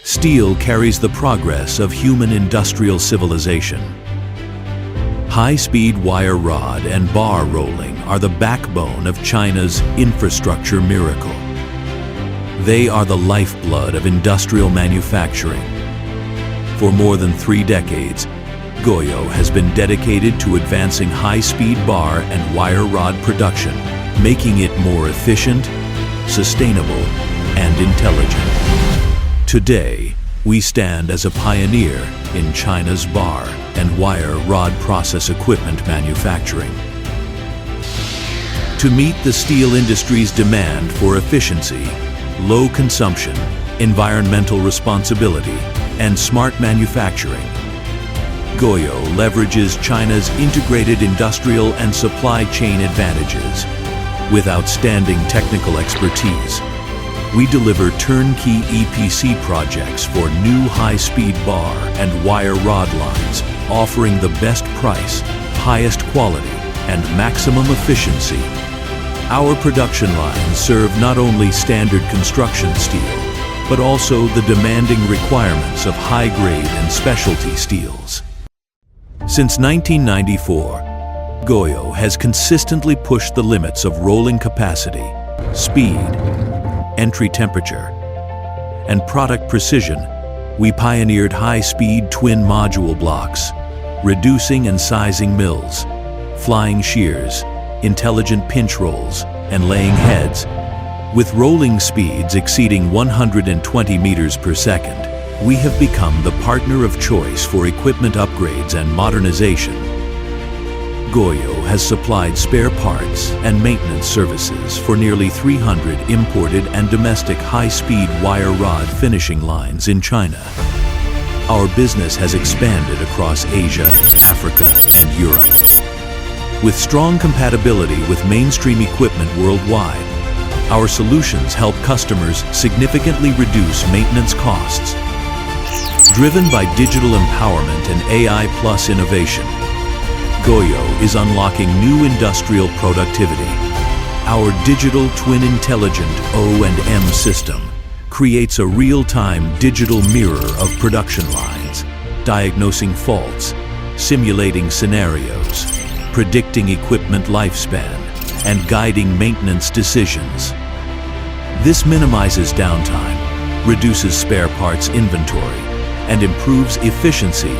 Steel carries the progress of human industrial civilization. High-speed wire rod and bar rolling are the backbone of China's infrastructure miracle. They are the lifeblood of industrial manufacturing. For more than 3 decades, GOYO has been dedicated to advancing high-speed bar and wire rod production, making it more efficient, sustainable, and intelligent. Today, we stand as a pioneer in China's bar and wire rod process equipment manufacturing. To meet the steel industry's demand for efficiency, low consumption, environmental responsibility, and smart manufacturing, GOYO leverages China's integrated industrial and supply chain advantages. With outstanding technical expertise, we deliver turnkey EPC projects for new high-speed bar and wire rod lines, offering the best price, highest quality, and maximum efficiency. Our production lines serve not only standard construction steel, but also the demanding requirements of high-grade and specialty steels. Since 1994, GOYO has consistently pushed the limits of rolling capacity, speed, entry temperature, and product precision. We pioneered high-speed twin module blocks, reducing and sizing mills, flying shears, intelligent pinch rolls, and laying heads. With rolling speeds exceeding 120 meters per second, we have become the partner of choice for equipment upgrades and modernization. GOYO has supplied spare parts and maintenance services for nearly 300 imported and domestic high-speed wire rod finishing lines in China. Our business has expanded across Asia, Africa, and Europe. With strong compatibility with mainstream equipment worldwide, our solutions help customers significantly reduce maintenance costs. Driven by digital empowerment and AI plus innovation, GOYO is unlocking new industrial productivity. Our digital twin intelligent O&M system creates a real-time digital mirror of production lines, diagnosing faults, simulating scenarios, predicting equipment lifespan, and guiding maintenance decisions. This minimizes downtime, reduces spare parts inventory, and improves efficiency,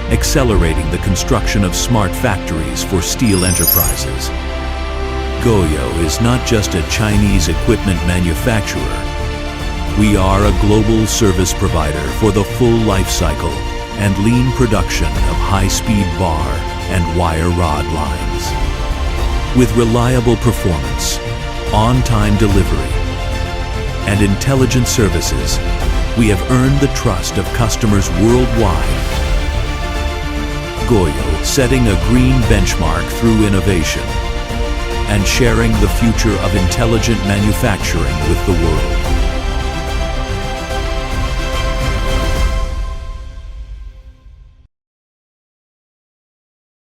accelerating the construction of smart factories for steel enterprises. GOYO is not just a Chinese equipment manufacturer. We are a global service provider for the full life cycle and lean production of high-speed bar and wire rod lines. With reliable performance, on-time delivery, and intelligent services, we have earned the trust of customers worldwide. GOYO, setting a green benchmark through innovation and sharing the future of intelligent manufacturing with the world.